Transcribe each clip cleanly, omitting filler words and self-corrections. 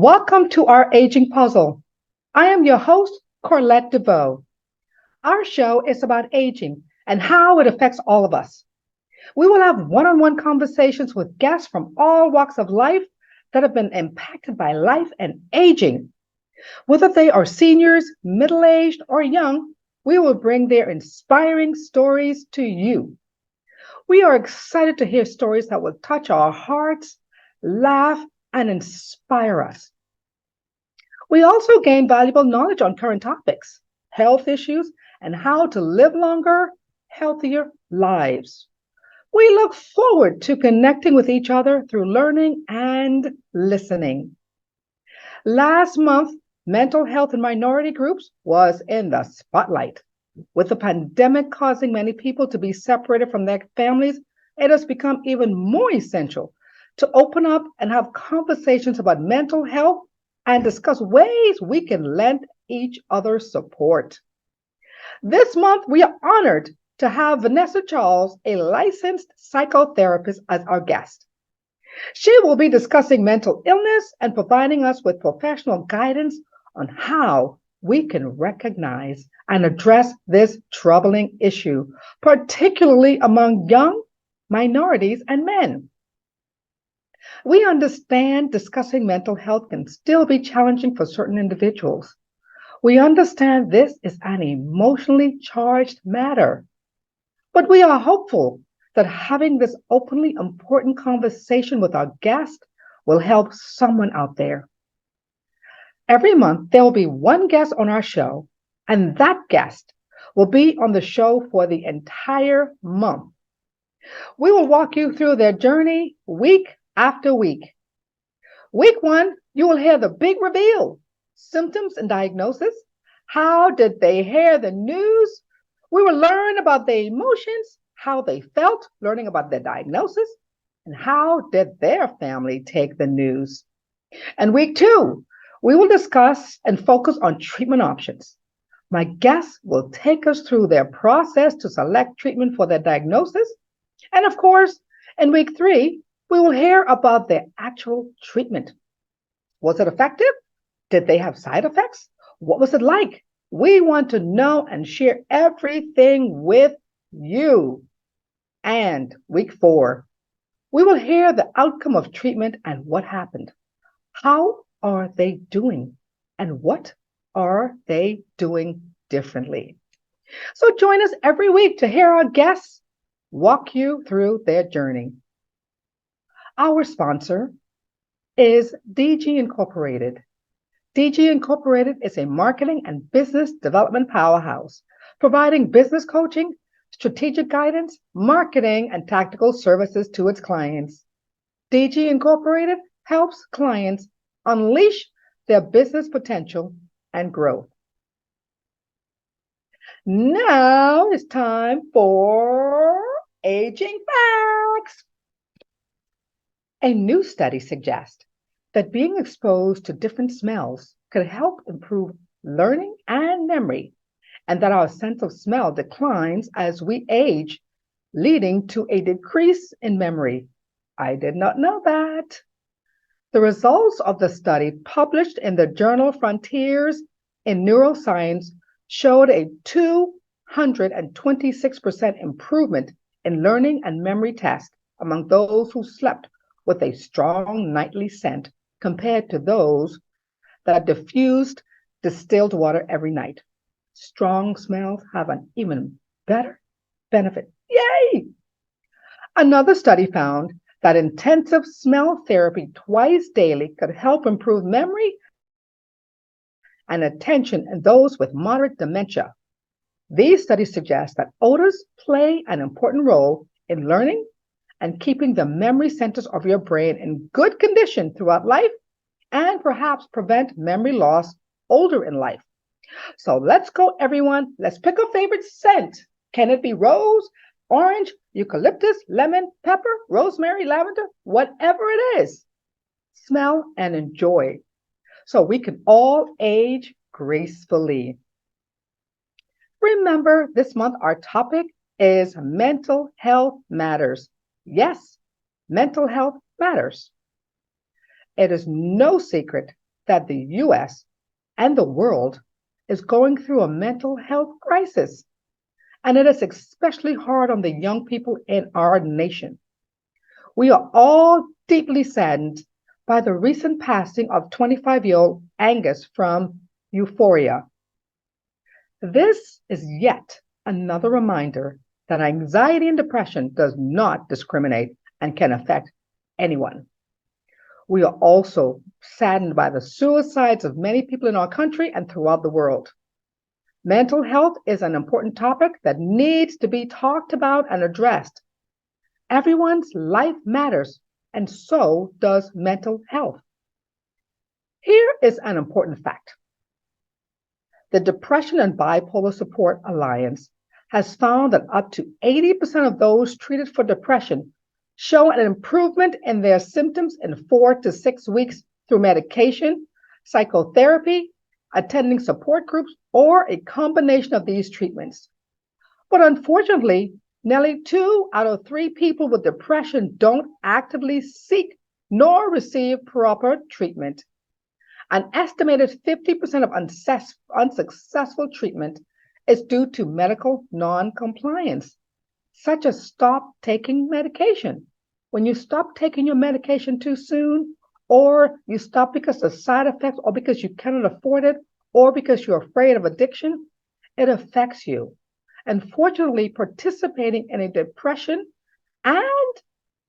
Welcome to our aging puzzle. I am your host, Corlette Deveaux. Our show is about aging and how it affects all of us. We will have one-on-one conversations with guests from all walks of life that have been impacted by life and aging. Whether they are seniors, middle-aged, or young, we will bring their inspiring stories to you. We are excited to hear stories that will touch our hearts, laugh, and inspire us. We also gain valuable knowledge on current topics, health issues, and how to live longer, healthier lives. We look forward to connecting with each other through learning and listening. Last month, mental health in minority groups was in the spotlight. With the pandemic causing many people to be separated from their families, it has become even more essential to open up and have conversations about mental health and discuss ways we can lend each other support. This month, we are honored to have Vanessa Charles, a licensed psychotherapist, as our guest. She will be discussing mental illness and providing us with professional guidance on how we can recognize and address this troubling issue, particularly among young, minorities, and men. We understand discussing mental health can still be challenging for certain individuals. We understand this is an emotionally charged matter, but we are hopeful that having this openly important conversation with our guest will help someone out there. Every month, there will be one guest on our show, and that guest will be on the show for the entire month. We will walk you through their journey week after week. Week 1, you will hear the big reveal, symptoms and diagnosis. How did they hear the news? We will learn about their emotions, how they felt, learning about their diagnosis, and how did their family take the news. And week 2, we will discuss and focus on treatment options. My guests will take us through their process to select treatment for their diagnosis. And of course, in week 3, we will hear about their actual treatment. Was it effective? Did they have side effects? What was it like? We want to know and share everything with you. And week 4, we will hear the outcome of treatment and what happened. How are they doing? And what are they doing differently? So join us every week to hear our guests walk you through their journey. Our sponsor is DG Incorporated. DG Incorporated is a marketing and business development powerhouse, providing business coaching, strategic guidance, marketing, and tactical services to its clients. DG Incorporated helps clients unleash their business potential and growth. Now it's time for Aging Facts. A new study suggests that being exposed to different smells could help improve learning and memory, and that our sense of smell declines as we age, leading to a decrease in memory. I did not know that. The results of the study, published in the journal Frontiers in Neuroscience, showed a 226% improvement in learning and memory tests among those who slept with a strong nightly scent compared to those that diffused distilled water every night. Strong smells have an even better benefit. Yay! Another study found that intensive smell therapy twice daily could help improve memory and attention in those with moderate dementia. These studies suggest that odors play an important role in learning and keeping the memory centers of your brain in good condition throughout life, and perhaps prevent memory loss older in life. So let's go, everyone. Let's pick a favorite scent. Can it be rose, orange, eucalyptus, lemon, pepper, rosemary, lavender, whatever it is? Smell and enjoy so we can all age gracefully. Remember, this month our topic is mental health matters. Yes, mental health matters. It is no secret that the US and the world is going through a mental health crisis, and it is especially hard on the young people in our nation. We are all deeply saddened by the recent passing of 25-year-old Angus from Euphoria. This is yet another reminder that anxiety and depression does not discriminate and can affect anyone. We are also saddened by the suicides of many people in our country and throughout the world. Mental health is an important topic that needs to be talked about and addressed. Everyone's life matters, and so does mental health. Here is an important fact. The Depression and Bipolar Support Alliance has found that up to 80% of those treated for depression show an improvement in their symptoms in 4 to 6 weeks through medication, psychotherapy, attending support groups, or a combination of these treatments. But unfortunately, nearly 2 out of 3 people with depression don't actively seek nor receive proper treatment. An estimated 50% of unsuccessful treatment is due to medical non-compliance, such as stop taking medication. When you stop taking your medication too soon, or you stop because of side effects, or because you cannot afford it, or because you're afraid of addiction, it affects you. Unfortunately, participating in a depression and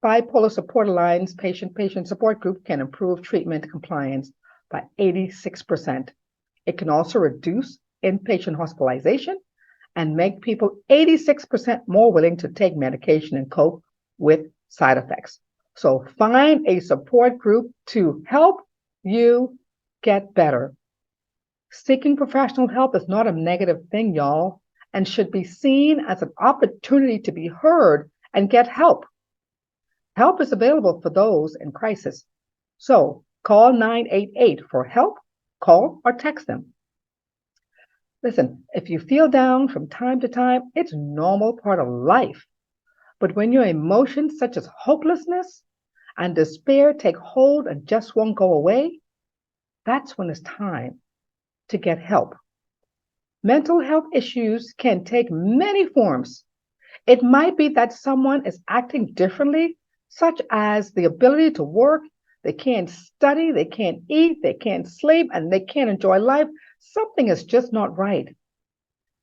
bipolar support alliance patient support group can improve treatment compliance by 86%. It can also reduce inpatient hospitalization and make people 86% more willing to take medication and cope with side effects. So find a support group to help you get better. Seeking professional help is not a negative thing, y'all, and should be seen as an opportunity to be heard and get help. Help is available for those in crisis. So call 988 for help, call or text them. Listen, if you feel down from time to time, it's a normal part of life. But when your emotions such as hopelessness and despair take hold and just won't go away, that's when it's time to get help. Mental health issues can take many forms. It might be that someone is acting differently, such as the ability to work, they can't study, they can't eat, they can't sleep, and they can't enjoy life. Something is just not right.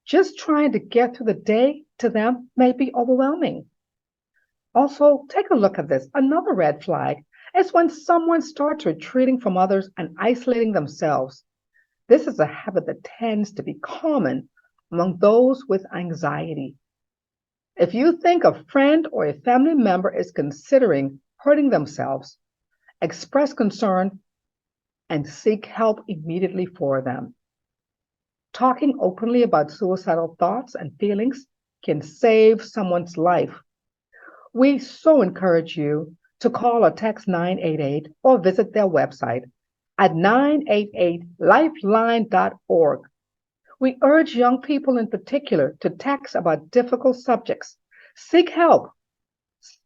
Just trying to get through the day to them may be overwhelming. Also, take a look at this. Another red flag is when someone starts retreating from others and isolating themselves. This is a habit that tends to be common among those with anxiety. If you think a friend or a family member is considering hurting themselves, express concern and seek help immediately for them. Talking openly about suicidal thoughts and feelings can save someone's life. We so encourage you to call or text 988 or visit their website at 988lifeline.org. We urge young people in particular to text about difficult subjects. Seek help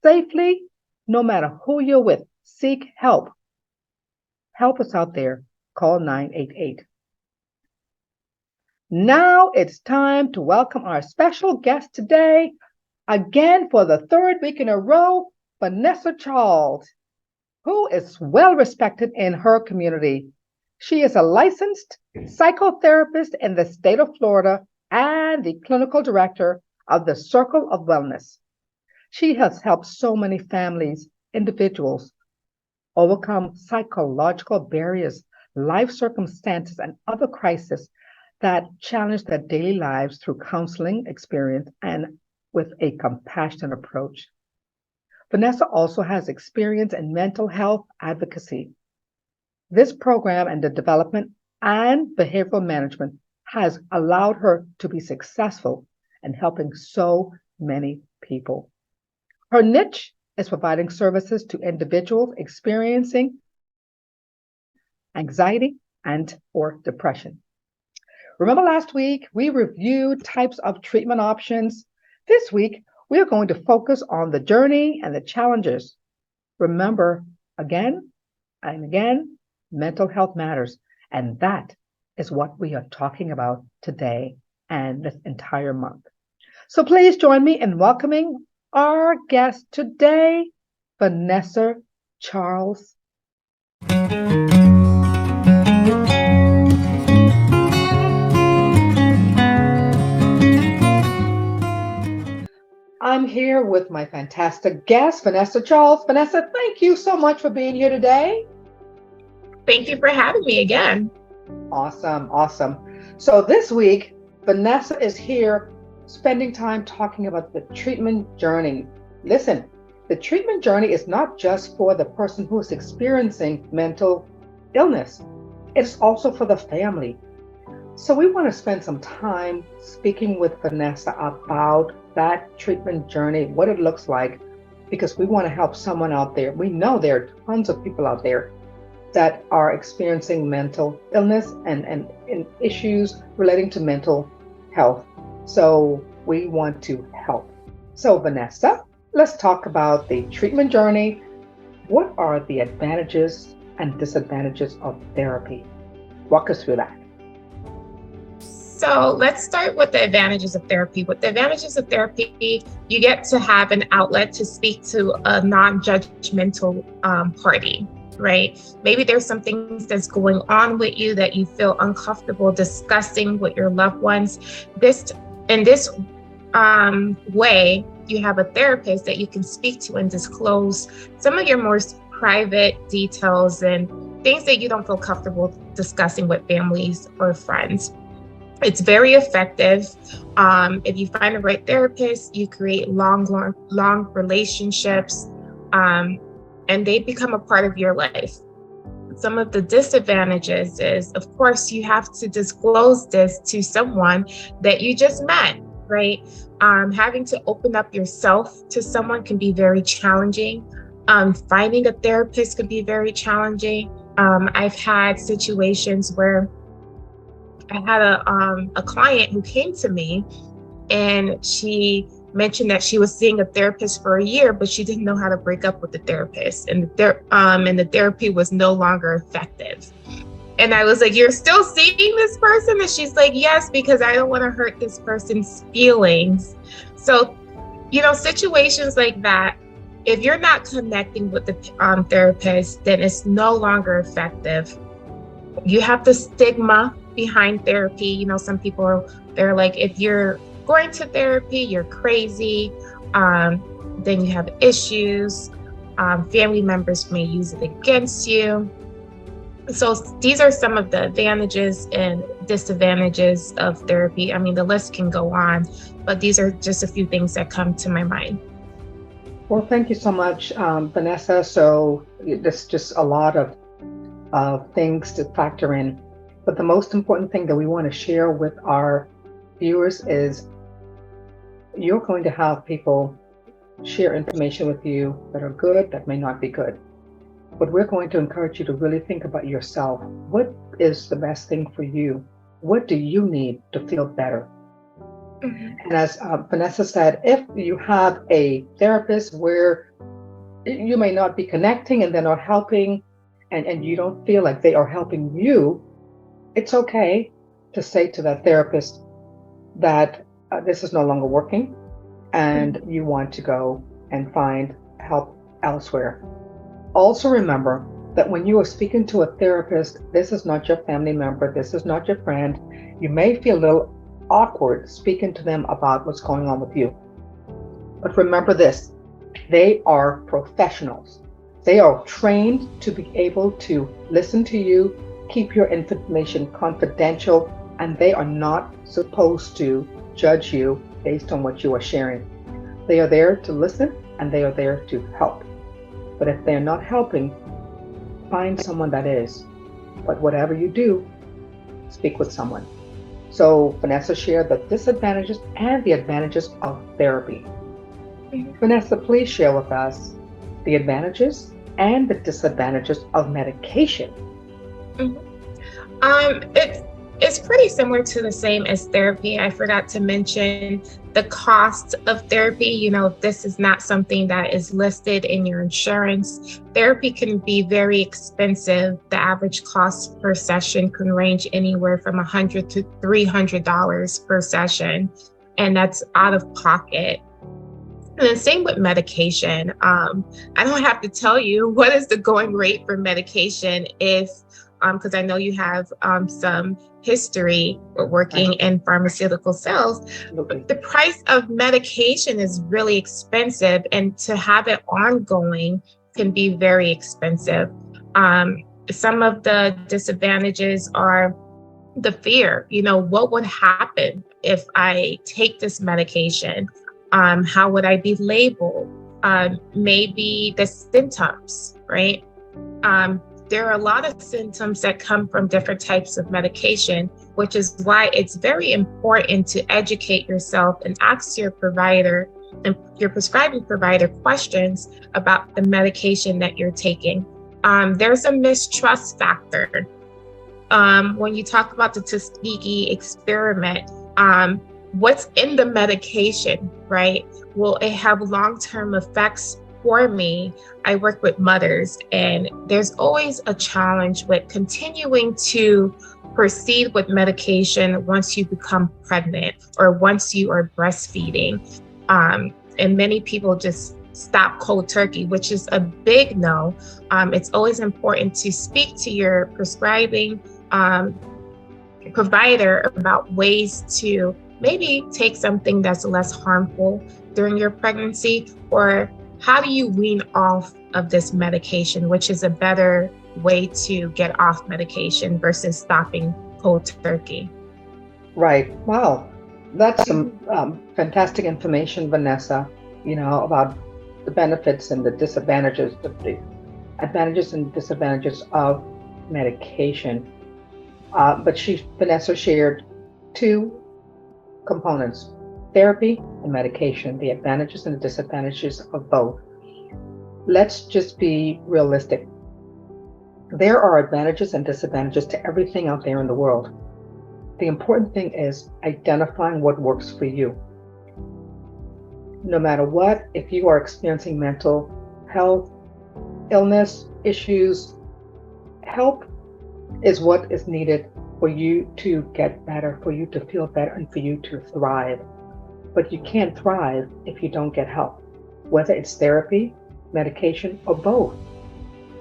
safely, no matter who you're with. Seek help. Help us out there. Call 988. Now it's time to welcome our special guest today, again for the 3rd week in a row, Vanessa Charles, who is well respected in her community. She is a licensed psychotherapist in the state of Florida and the clinical director of the Circle of Wellness. She has helped so many families, individuals, overcome psychological barriers, life circumstances, and other crises that challenge their daily lives through counseling experience and with a compassionate approach. Vanessa also has experience in mental health advocacy. This program and the development and behavioral management has allowed her to be successful in helping so many people. Her niche is providing services to individuals experiencing anxiety and or depression. Remember last week, we reviewed types of treatment options. This week, we are going to focus on the journey and the challenges. Remember, again and again, mental health matters. And that is what we are talking about today and this entire month. So please join me in welcoming our guest today, Vanessa Charles. I'm here with my fantastic guest, Vanessa Charles. Vanessa, thank you so much for being here today. Thank you for having me again. Awesome, awesome. So this week, Vanessa is here spending time talking about the treatment journey. Listen, the treatment journey is not just for the person who is experiencing mental illness. It's also for the family. So we want to spend some time speaking with Vanessa about that treatment journey, what it looks like, because we want to help someone out there. We know there are tons of people out there that are experiencing mental illness and issues relating to mental health. So we want to help. So Vanessa, let's talk about the treatment journey. What are the advantages and disadvantages of therapy? Walk us through that. So let's start with the advantages of therapy. With the advantages of therapy, you get to have an outlet to speak to a non-judgmental party, right? Maybe there's some things that's going on with you that you feel uncomfortable discussing with your loved ones. In this way, you have a therapist that you can speak to and disclose some of your most private details and things that you don't feel comfortable discussing with families or friends. It's very effective. If you find the right therapist, you create long relationships, and they become a part of your life. Some of the disadvantages is, of course, you have to disclose this to someone that you just met, right? Having to open up yourself to someone can be very challenging. Finding a therapist can be very challenging. I've had situations where I had a client who came to me and she mentioned that she was seeing a therapist for a year, but she didn't know how to break up with the therapist, and the therapy was no longer effective. And I was like, "You're still seeing this person?" And she's like, "Yes, because I don't want to hurt this person's feelings." So, situations like that, if you're not connecting with the therapist, then it's no longer effective. You have the stigma behind therapy. Some people they're like, if you're going to therapy, you're crazy. Then you have issues. Family members may use it against you. So these are some of the advantages and disadvantages of therapy. I mean, the list can go on, but these are just a few things that come to my mind. Well, thank you so much, Vanessa. So there's just a lot of things to factor in. But the most important thing that we want to share with our viewers is you're going to have people share information with you that are good, that may not be good. But we're going to encourage you to really think about yourself. What is the best thing for you? What do you need to feel better? Mm-hmm. And as Vanessa said, if you have a therapist where you may not be connecting and they're not helping, and you don't feel like they are helping you, it's okay to say to that therapist that this is no longer working and you want to go and find help elsewhere. Also remember that when you are speaking to a therapist, this is not your family member, this is not your friend. You may feel a little awkward speaking to them about what's going on with you. But remember this, they are professionals. They are trained to be able to listen to you, keep your information confidential, and they are not supposed to judge you based on what you are sharing. They are there to listen and they are there to help. But if they're not helping, find someone that is. But whatever you do, speak with someone. So Vanessa shared the disadvantages and the advantages of therapy. Mm-hmm. Vanessa, please share with us the advantages and the disadvantages of medication. Mm-hmm. It's pretty similar to the same as therapy. I forgot to mention the cost of therapy. You know, this is not something that is listed in your insurance. Therapy can be very expensive. The average cost per session can range anywhere from $100 to $300 per session, and that's out of pocket. And then same with medication. I don't have to tell you what is the going rate for medication if, because I know you have some history with working in pharmaceutical sales. The price of medication is really expensive, and to have it ongoing can be very expensive. Some of the disadvantages are the fear, you know, what would happen if I take this medication? How would I be labeled? Maybe the symptoms, right? There are a lot of symptoms that come from different types of medication, which is why it's very important to educate yourself and ask your provider and your prescribing provider questions about the medication that you're taking. There's a mistrust factor. When you talk about the Tuskegee experiment, what's in the medication, right? Will it have long-term effects for me? I work with mothers, and there's always a challenge with continuing to proceed with medication once you become pregnant or once you are breastfeeding. And many people just stop cold turkey, which is a big no. It's always important to speak to your prescribing provider about ways to maybe take something that's less harmful during your pregnancy, or how do you wean off of this medication, which is a better way to get off medication versus stopping cold turkey. Right. Wow. That's some fantastic information, Vanessa, you know, about the benefits and the disadvantages, the advantages and disadvantages of medication. But Vanessa shared two components: therapy and medication, the advantages and the disadvantages of both. Let's just be realistic. There are advantages and disadvantages to everything out there in the world. The important thing is identifying what works for you. No matter what, if you are experiencing mental health, illness, issues, help is what is needed for you to get better, for you to feel better, and for you to thrive. But you can't thrive if you don't get help, whether it's therapy, medication, or both.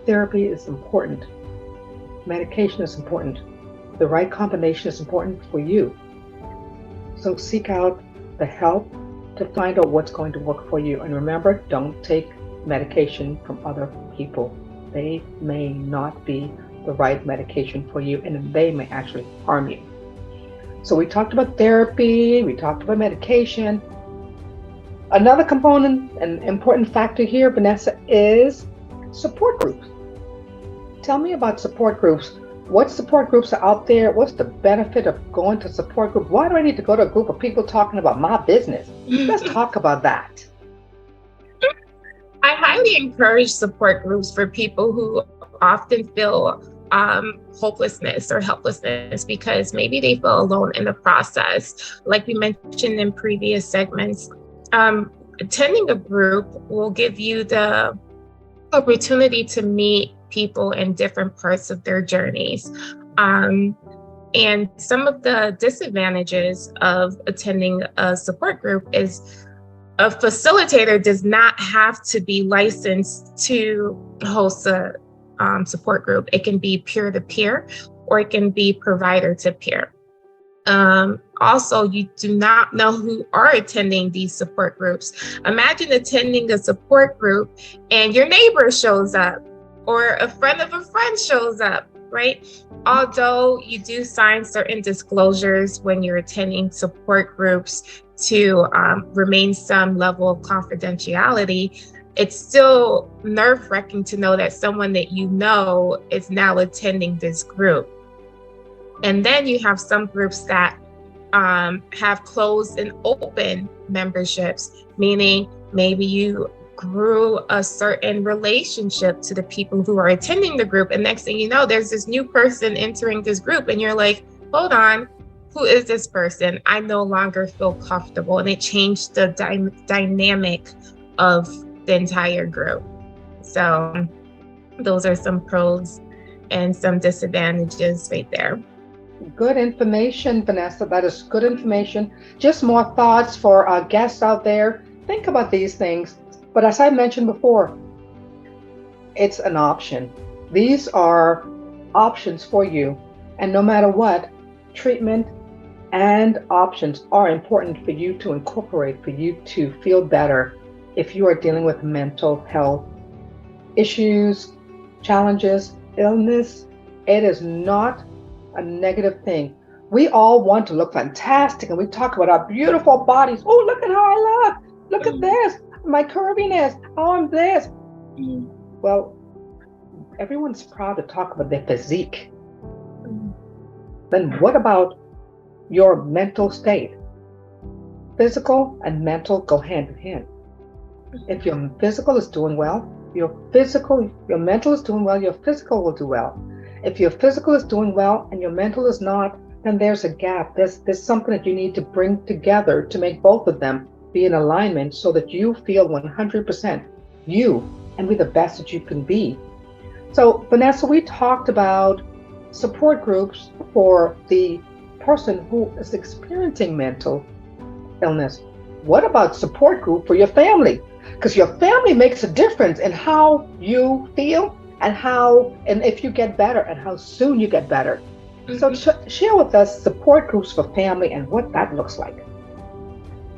Therapy is important. Medication is important. The right combination is important for you. So seek out the help to find out what's going to work for you. And remember, don't take medication from other people. They may not be the right medication for you, and they may actually harm you. So we talked about therapy, we talked about medication. Another component, an important factor here, Vanessa, is support groups. Tell me about support groups. What support groups are out there? What's the benefit of going to support group? Why do I need to go to a group of people talking about my business? Let's talk about that. I highly encourage support groups for people who often feel hopelessness or helplessness because maybe they feel alone in the process. Like we mentioned in previous segments, attending a group will give you the opportunity to meet people in different parts of their journeys. And some of the disadvantages of attending a support group is a facilitator does not have to be licensed to host a support group. It can be peer-to-peer, or it can be provider-to-peer. Also, you do not know who are attending these support groups. Imagine attending a support group and your neighbor shows up, or a friend of a friend shows up, right? Although you do sign certain disclosures when you're attending support groups to remain some level of confidentiality, it's still nerve-wracking to know that someone that you know is now attending this group. And then you have some groups that have closed and open memberships, meaning maybe you grew a certain relationship to the people who are attending the group. And next thing you know, there's this new person entering this group and you're like, hold on, who is this person? I no longer feel comfortable. And it changed the dynamic of the entire group. So those are some pros and some disadvantages right there. Good information, Vanessa. That is good information. Just more thoughts for our guests out there. Think about these things. But as I mentioned before, it's an option. These are options for you. And no matter what, treatment and options are important for you to incorporate, for you to feel better if you are dealing with mental health issues, challenges, illness. It is not a negative thing. We all want to look fantastic and we talk about our beautiful bodies. Oh, look at how I look. Look at this, my curviness. Oh, I'm this. Well, everyone's proud to talk about their physique. Then what about your mental state? Physical and mental go hand in hand. If your physical is doing well, your mental is doing well, your physical will do well. If your physical is doing well and your mental is not, then there's a gap. There's something that you need to bring together to make both of them be in alignment so that you feel 100% you and be the best that you can be. So, Vanessa, we talked about support groups for the person who is experiencing mental illness. What about support group for your family? Because your family makes a difference in how you feel and if you get better and how soon you get better. So share with us support groups for family and what that looks like.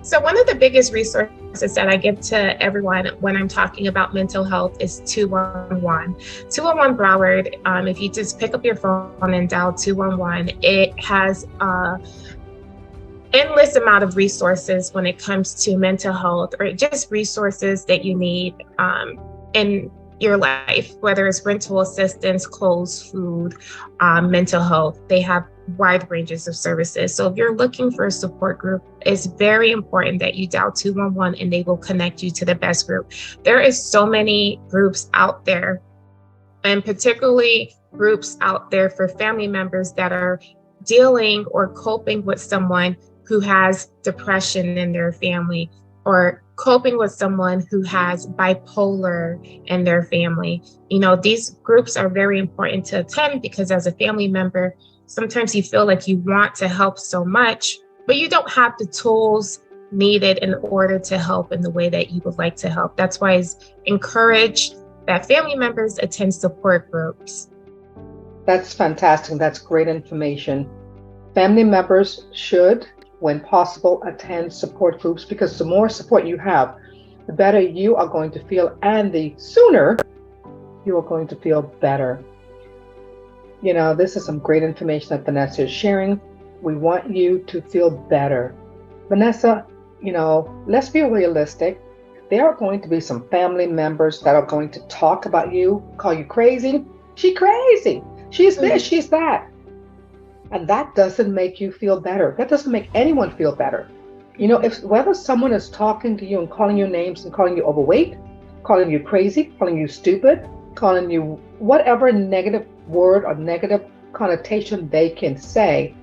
So one of the biggest resources that I give to everyone when I'm talking about mental health is 211. 211 Broward, if you just pick up your phone and dial 211, it has endless amount of resources when it comes to mental health, or just resources that you need in your life, whether it's rental assistance, clothes, food, mental health. They have wide ranges of services. So if you're looking for a support group, it's very important that you dial 211 and they will connect you to the best group. There is so many groups out there, and particularly groups out there for family members that are dealing or coping with someone who has depression in their family, or coping with someone who has bipolar in their family. You know, these groups are very important to attend because as a family member, sometimes you feel like you want to help so much, but you don't have the tools needed in order to help in the way that you would like to help. That's why it's encouraged that family members attend support groups. That's fantastic. That's great information. Family members should, when possible, attend support groups, because the more support you have, the better you are going to feel, and the sooner you are going to feel better. You know, this is some great information that Vanessa is sharing. We want you to feel better. Vanessa, you know, let's be realistic. There are going to be some family members that are going to talk about you, call you crazy. She crazy. She's this, she's that. And that doesn't make you feel better. That doesn't make anyone feel better. You know, whether someone is talking to you and calling you names and calling you overweight, calling you crazy, calling you stupid, calling you whatever negative word or negative connotation they can say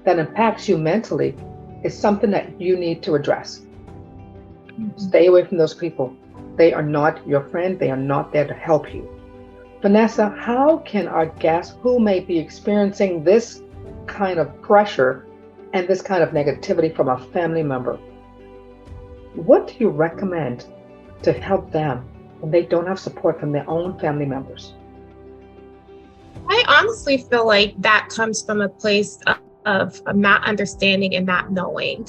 that impacts you mentally, is something that you need to address. Stay away from those people. They are not your friend. They are not there to help you. Vanessa, how can our guests who may be experiencing this kind of pressure and this kind of negativity from a family member, what do you recommend to help them when they don't have support from their own family members? I honestly feel like that comes from a place of not understanding and not knowing.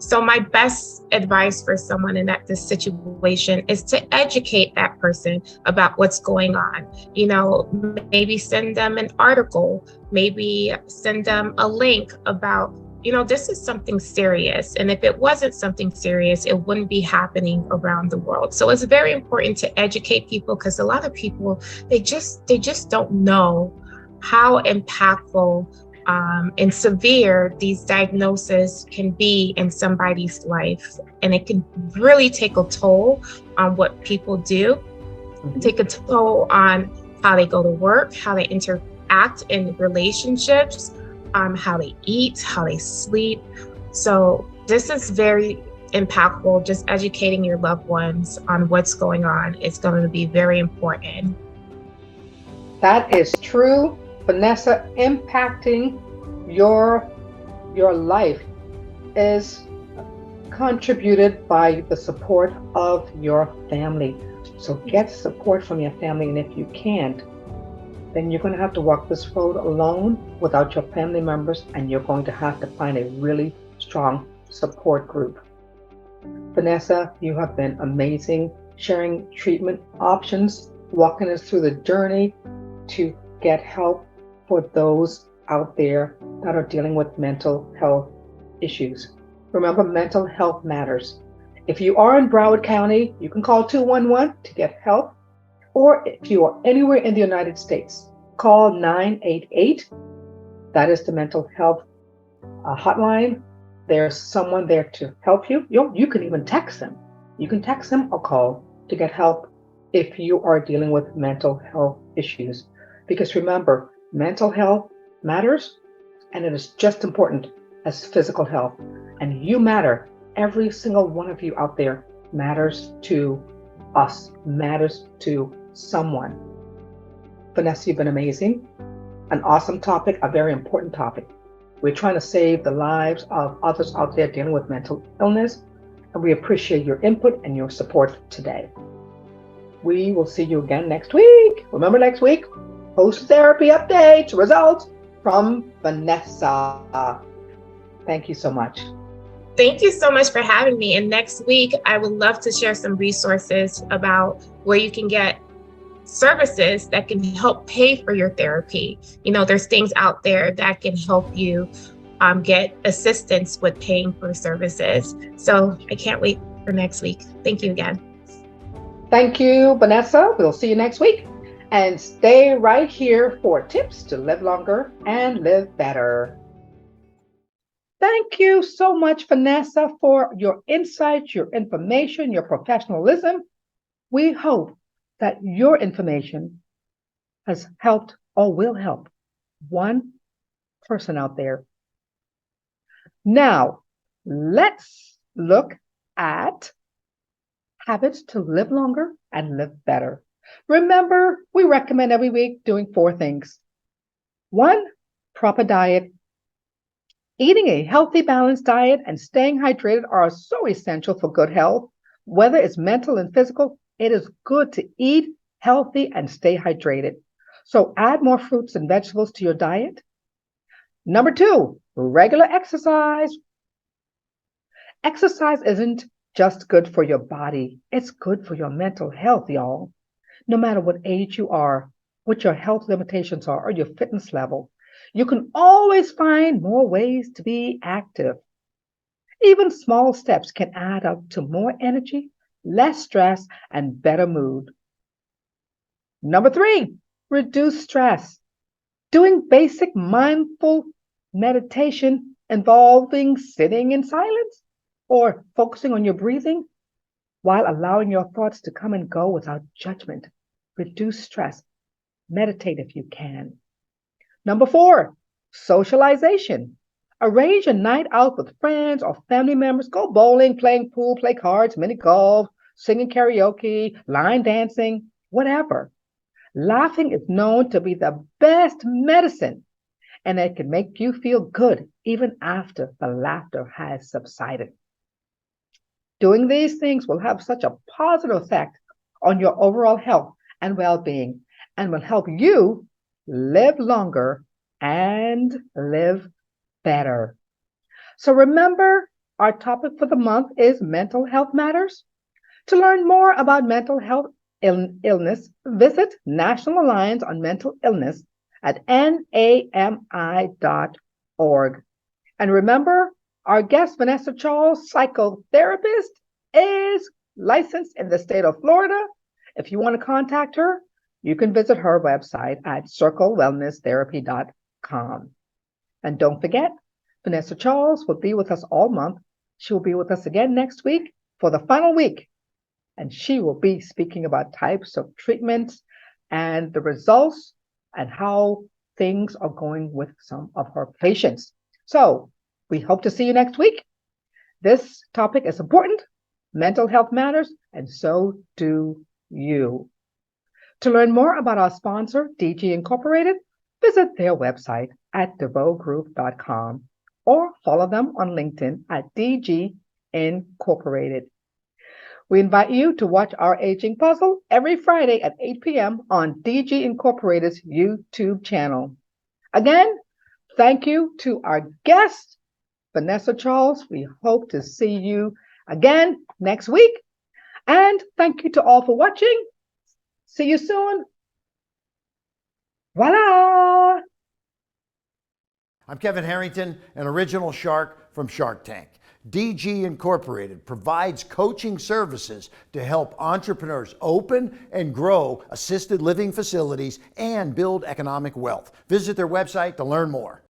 So my best advice for someone in this situation is to educate that person about what's going on. You know, maybe send them an article, maybe send them a link about, you know, this is something serious. And if it wasn't something serious, it wouldn't be happening around the world. So it's very important to educate people, because a lot of people, they just don't know how impactful and severe these diagnoses can be in somebody's life. And it can really take a toll on what people do, take a toll on how they go to work, how they act in relationships, how they eat, how they sleep. So this is very impactful. Just educating your loved ones on what's going on is going to be very important. That is true, Vanessa. Impacting your life is contributed by the support of your family. So get support from your family, and if you can't, then you're going to have to walk this road alone without your family members, and you're going to have to find a really strong support group. Vanessa, you have been amazing, sharing treatment options, walking us through the journey to get help for those out there that are dealing with mental health issues. Remember, mental health matters. If you are in Broward County, you can call 211 to get help. Or if you are anywhere in the United States, call 988. That is the mental health hotline. There's someone there to help you. You can even text them. You can text them or call to get help if you are dealing with mental health issues. Because remember, mental health matters, and it is just important as physical health. And you matter. Every single one of you out there matters to us, matters to someone. Vanessa, you've been amazing. An awesome topic, a very important topic. We're trying to save the lives of others out there dealing with mental illness, and we appreciate your input and your support today. We will see you again next week. Remember, next week, post-therapy updates, results from Vanessa. Thank you so much. Thank you so much for having me. And next week, I would love to share some resources about where you can get services that can help pay for your therapy. You know, there's things out there that can help you get assistance with paying for services. So I can't wait for next week. Thank you again. Thank you, Vanessa. We'll see you next week. And stay right here for tips to live longer and live better. Thank you so much, Vanessa, for your insights, your information, your professionalism. We hope that your information has helped or will help one person out there. Now, let's look at habits to live longer and live better. Remember, we recommend every week doing 4 things. 1, proper diet. Eating a healthy, balanced diet and staying hydrated are so essential for good health. Whether it's mental and physical, it is good to eat healthy and stay hydrated. So add more fruits and vegetables to your diet. Number 2, regular exercise. Exercise isn't just good for your body, it's good for your mental health, y'all. No matter what age you are, what your health limitations are, or your fitness level, you can always find more ways to be active. Even small steps can add up to more energy, less stress, and better mood. Number 3, reduce stress. Doing basic mindful meditation involving sitting in silence or focusing on your breathing while allowing your thoughts to come and go without judgment. Reduce stress. Meditate if you can. Number 4, socialization. Arrange a night out with friends or family members. Go bowling, playing pool, play cards, mini golf, singing karaoke, line dancing, whatever. Laughing is known to be the best medicine, and it can make you feel good even after the laughter has subsided. Doing these things will have such a positive effect on your overall health and well-being, and will help you live longer and live better. So remember, our topic for the month is mental health matters. To learn more about mental health illness, visit National Alliance on Mental Illness at nami.org. And remember, our guest, Vanessa Charles, psychotherapist, is licensed in the state of Florida. If you want to contact her, you can visit her website at circlewellnesstherapy.com. And don't forget, Vanessa Charles will be with us all month. She will be with us again next week for the final week. And she will be speaking about types of treatments and the results and how things are going with some of her patients. So we hope to see you next week. This topic is important. Mental health matters, and so do you. To learn more about our sponsor, DG Incorporated, visit their website at deveauxgroup.com or follow them on LinkedIn at DG Incorporated. We invite you to watch our Aging Puzzle every Friday at 8 p.m. on DG Incorporated's YouTube channel. Again, thank you to our guest, Vanessa Charles. We hope to see you again next week. And thank you to all for watching. See you soon. Voila! I'm Kevin Harrington, an original shark from Shark Tank. DG Incorporated provides coaching services to help entrepreneurs open and grow assisted living facilities and build economic wealth. Visit their website to learn more.